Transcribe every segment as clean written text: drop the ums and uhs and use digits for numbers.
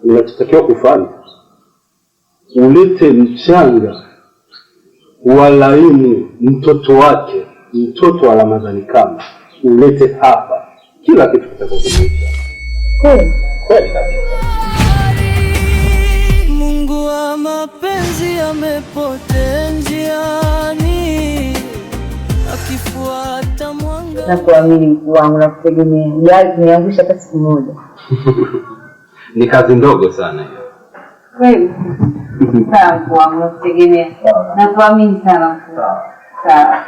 unachotakiwa kufanya, ulete mchanga wa Laimu, mtoto wake, mtoto wa Ramadhani kama, ulete hapa, kila kitu kitakutimia. Kweli kabisa. Mungu wa mapenzi amepotea njiani, akifuata mwanga. Nakuamini mkuu wangu, nakutegemea. Jali kuniangusha hata siku moja. Ni kazi ndogo sana hiyo. Kweli? Sawa mkuu wangu, nakutegemea. Nakuamini sana mkuu. Sawa.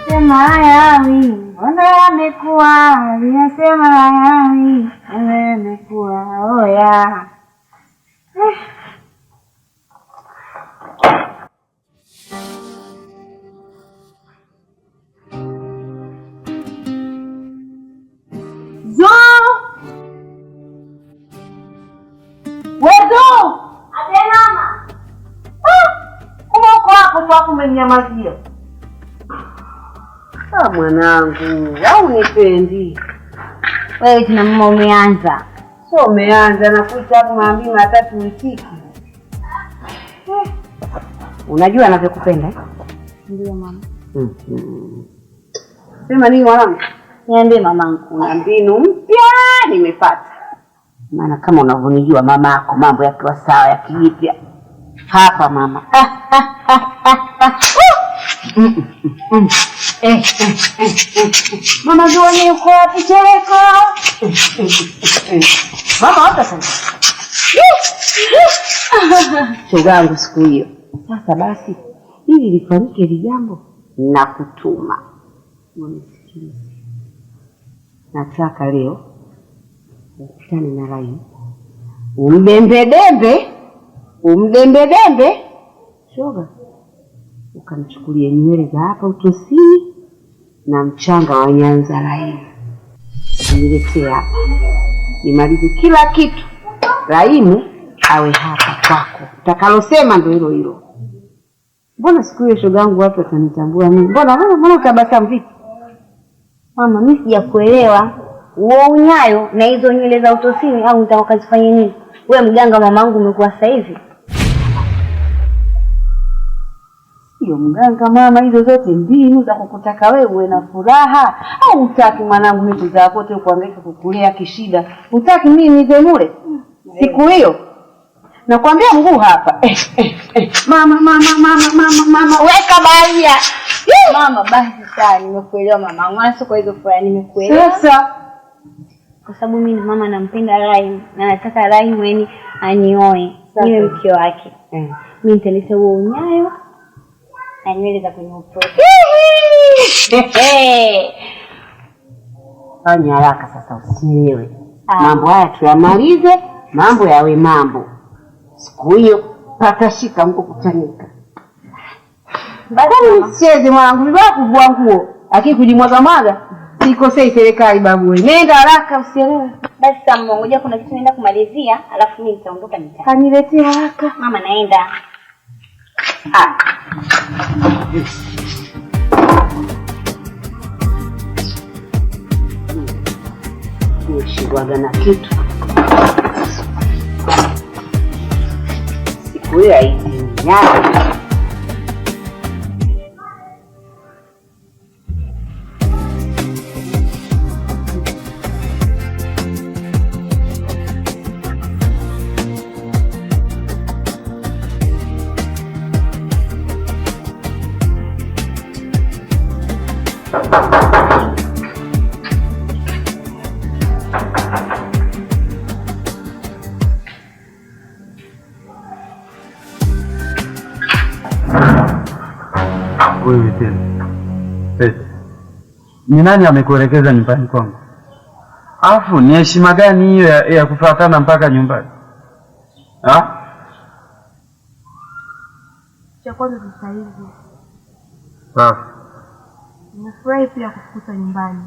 Sema hayawi, mbona yamekuwa, ninasema hayawi, mbona yamekuwa, oya. Wezo! Ate mama! Kuma uko hapo tu hapo umenyamazia? Mwanangu, au nipendi? Wewe tuna mama umeanza. Sio umeanza, nakuita hapo mara 2 mara 3 uitiki. Unajua anavyokupenda eh? Ndio mama. Sema nini mwanangu? Niambie mamangu, kuna mbinu mpya nimepata. Maana kama unavyonijua mamako, mambo yakiwa sawa ya kijipya. Hapa mama. Mama Zoni uko wapi Cheleko? Mama hata sana. Shogangu siku hiyo. Sasa basi, ili lifanyike hili jambo, nakutuma. Unisikilize. Nataka leo ukutane na Laimu. Umdembe shoga. Ukanichukulie nywele za hapa utosini na mchanga wa Nyanza Laimu. Niletee hapa. Nimalize kila kitu. Laimu awe hapa kwako. Utakalosema ndio hilo hilo. Mbona siku hiyo shogangu watu watanitambua mimi? Mbona utabasamu vipi? Mama, mimi sijakuelewa. Uo unyayo na hizo nywele za utosini au nitakazifanya nini? Wewe mganga mamangu umekuwa sasa hivi. Sio mganga mama, hizo zote mbinu za kukutaka wewe uwe na furaha. Au utaki mwanangu mimi kuzaa kote kuangaika kukulea kishida? Utaki mimi nizemule? Siku hiyo nakwambia mguu hapa. Mama weka baria. Mama basi sana, nimekuelewa mama. Mwana sio kwa hizo furaha, nimekuelewa. Sasa kwa sababu mimi mama nampenda Laimu na nataka Laimu yani anioe niwe mke wake. Mimi nitaleta huo unyayo na nywele za kwenye utoto. Fanya haraka sasa usielewe. Mambo haya tuyamalize, mambo yawe mambo. Siku hiyo patashika mko kutanika. Basi msicheze mwanangu, baba kuvua nguo. Lakini kujimwaga sikosei serikali babu. Nenda haraka usielewe. Basi sasa ngoja kuna kitu naenda kumalizia, alafu mimi nitaondoka nita. Kaniletea haraka. Mama naenda. Shigwaga na kitu. Siku hiyo haijanyanya. Wewe tena. Ni nani amekuelekeza nyumbani kwangu? Alafu ni heshima gani hiyo ya kufuatana mpaka nyumbani? Cha kwanza sasa hivi. Sawa. Nimefurahi pia kukukuta nyumbani.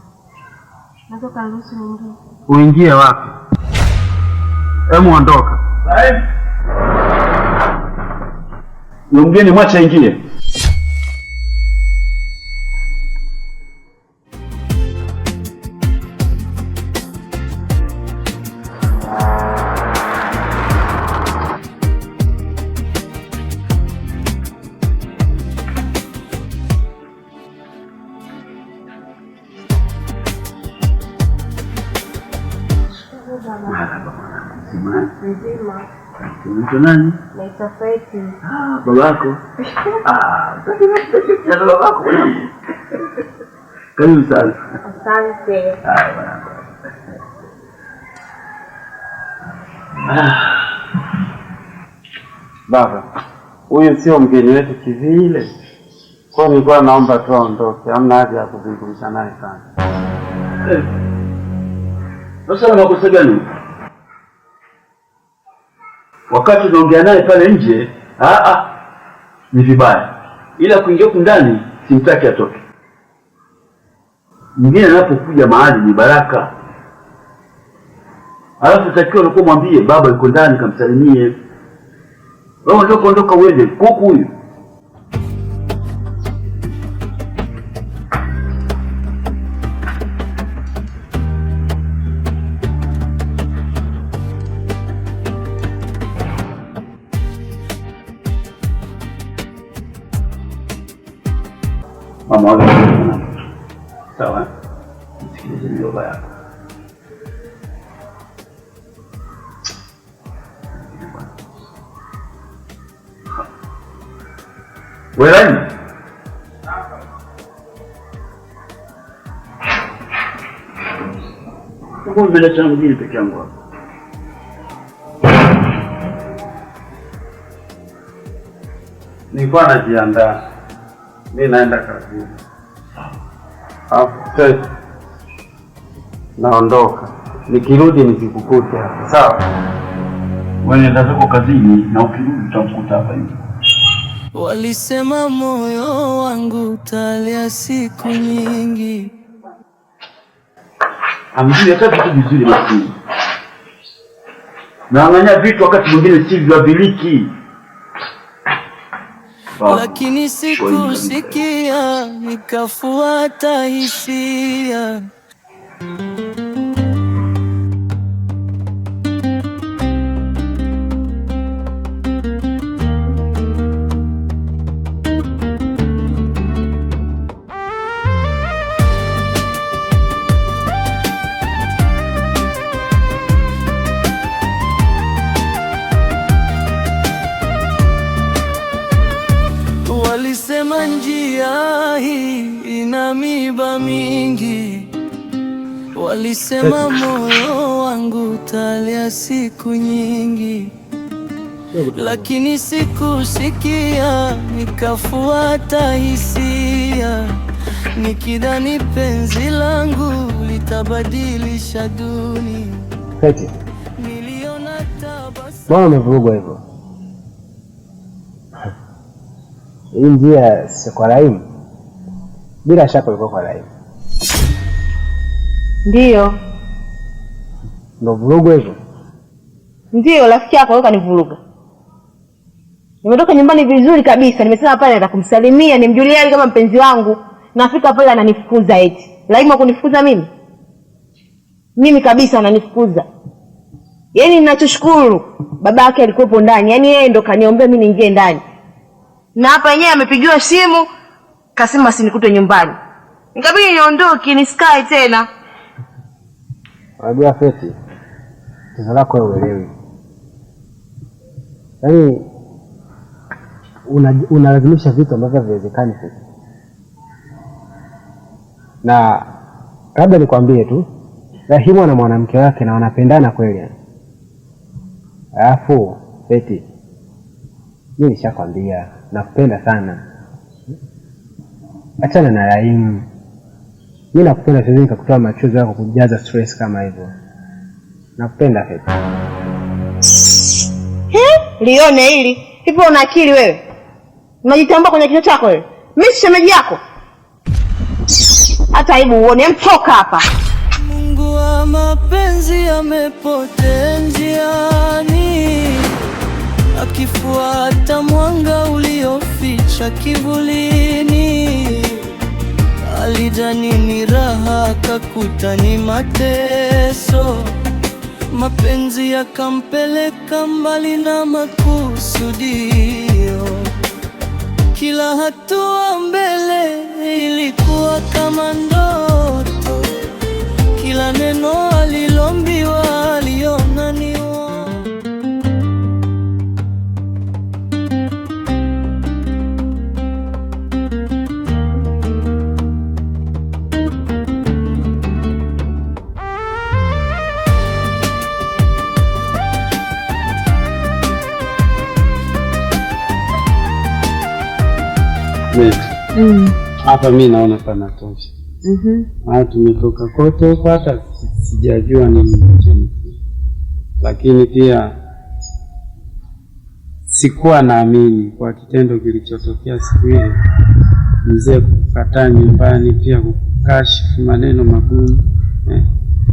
Naweza kuruhusu niingie? Uingie wapi? Hebu ondoka. Yule mgeni mwacha ingie. Nzima. Unaitwa nani? Naitwa Feti. Babako? Ndio babako mwanangu. Karibu sana. Asante. Mwanangu. Baba, huyu sio mgeni wetu kivile. Kwa nilikuwa naomba tu aondoke. Hamna haja ya kuzungumza naye sana. Sasa una makosa gani? Wakati unaongea naye pale nje, ni vibaya. Ila kuingia huko ndani simtaki atoke. Mwingine anapokuja mahali ni baraka. Alafu takiwa unakuwa mwambie baba yuko ndani kamsalimie. Wewe ndio kuondoka uende kuku huyu. Mama wale sawa, msikilize mjomba yako. Wewe uko mbele changu hili peke yangu hapa. Nilikuwa najiandaa. Mimi naenda kazini. After naondoka. Nikirudi nisikukute hapa. Sawa? Wewe nenda zako kazini na ukirudi utamkuta hapa hivi. Walisema moyo wangu utalia siku nyingi. Amjui hata vitu vizuri basi. Naanganya vitu wakati mwingine si vya viliki. Lakini sikusikia, nikafuata hisia. Walisema njia hii ina miba mingi. Walisema moyo wangu utalia siku nyingi. Lakini sikusikia, nikafuata hisia. Nikidhani penzi langu litabadilisha dunia. Feti, Niliona tabasamu. mbona umevurugwa hivyo? Hii njia si kwa Raimu? Bila shaka ulikuwa kwa Raimu. Ndiyo. Ndio vurugu hivyo? Ndiyo, rafiki yako yuko kanivuruga. Nimetoka nyumbani vizuri kabisa, nimesema pale nataka kumsalimia, nimjulie hali kama mpenzi wangu. Nafika pale ananifukuza eti. Raimu akunifukuza mimi? Mimi kabisa ananifukuza. Yaani ninachoshukuru baba yake alikuwepo ndani. Yaani yeye ndo kaniombea mimi niingie ndani. Na hapa yenyewe amepigiwa simu kasema sinikute nyumbani. Nikabidi niondoke nisikae tena. Unajua Feti, tatizo lako wewe uelewi. Yaani unalazimisha vitu ambavyo haviwezekani Feti. Na labda nikwambie tu, Rahimu na mwanamke wake na wanapendana kweli. Alafu Feti, mimi nishakwambia nakupenda sana. Achana na Rahimu. Mimi nakupenda, siwezi nikakutoa machozi yako kujaza stress kama hivyo. Nakupenda Feti. Lione hili. Hivi una akili wewe? Unajitambua kwenye kichwa chako wewe? Mimi si shemeji yako. Hata aibu uone, mtoka hapa. Mungu wa mapenzi amepotea njiani. akifuata mwanga ulioficha kivulini. Alidhani ni raha, akakuta ni mateso. Mapenzi yakampeleka mbali na makusudio. Kila hatua mbele ilikuwa kama ndoto. Kila neno alilombiwa aliona ni hapa. Mimi naona panatosha. Tumetoka kote huko, hata sijajua nini, lakini pia sikuwa naamini kwa kitendo kilichotokea siku ile, mzee kukataa nyumbani, pia kukashifu maneno magumu.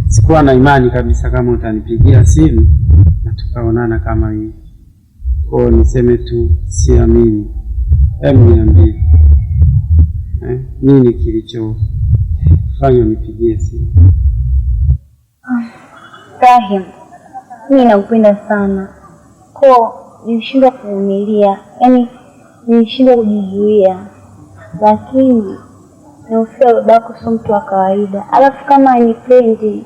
Sikuwa na imani kabisa kama utanipigia simu na tukaonana kama hivi. Kwa niseme tu siamini. Niambie, nini kilichofanya nipigie simu? Rahim, mimi nakupenda sana. Nilishindwa kuvumilia, yaani nilishindwa kujizuia, lakini naufia babako sio mtu wa kawaida. Alafu kama anipendi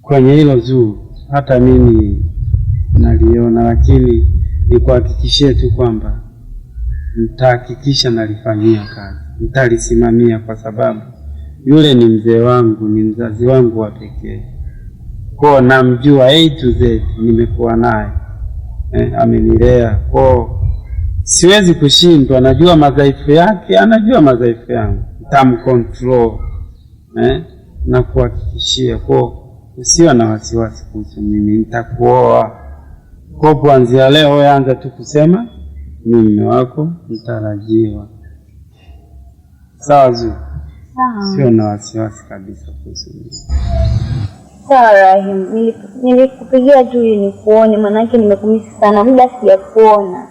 kwenye hilo zuu, hata mimi naliona, lakini nikuhakikishie tu kwamba nitahakikisha nalifanyia kazi, nitalisimamia, kwa sababu yule ni mzee wangu, ni mzazi wangu wa pekee. Kwa namjua A to Z, nimekuwa naye, amenilea. Kwa siwezi kushindwa, najua madhaifu yake, anajua madhaifu yangu, nitamcontrol, na kuhakikishia. Kwa usiwe na wasiwasi kuhusu mimi, nitakuoa. Kwa kuanzia leo anza tu kusema mimi mume wako mtarajiwa. Sawa Zuu? Sawa. Sio na wasiwasi kabisa kuhusu mimi. Sawa Rahim, nilikupigia juu nikuone, manake nimekumisi sana, muda sijakuona.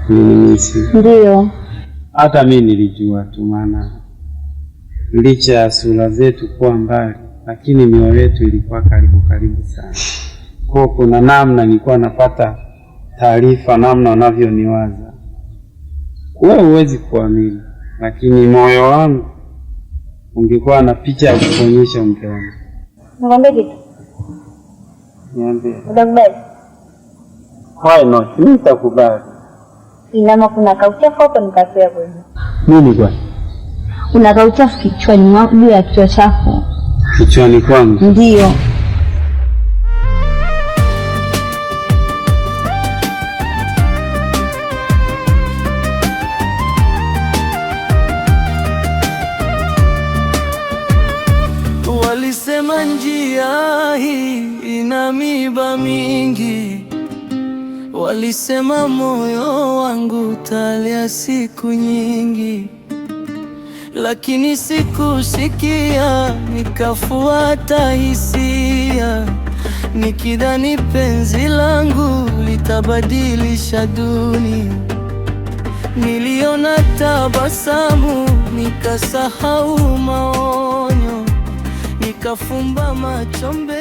Nimisi. Ndio. Hata mimi nilijua tu, maana licha ya sura zetu kuwa mbali, lakini mioyo yetu ilikuwa karibu sana. Kwa kuna namna nilikuwa napata taarifa, namna unavyoniwaza. Wewe huwezi kuamini, lakini moyo wangu ungekuwa na picha ya kuonyesha ungeona. Nikwambie kitu? Niambie. Utakubali? Why not? Mimi nitakubali. Inama kuna kauchafu hapo nikapea kweli. Nini bwana? Una kauchafu kichwani mwako, juu ya kichwa chako. Kichwani kwangu? Ndio. Walisema njia hii ina miba mingi. Walisema moyo wangu utalia siku nyingi. Lakini sikusikia, nikafuata hisia, nikidhani penzi langu litabadilisha dunia. Niliona tabasamu, nikasahau maonyo, nikafumba macho mbele.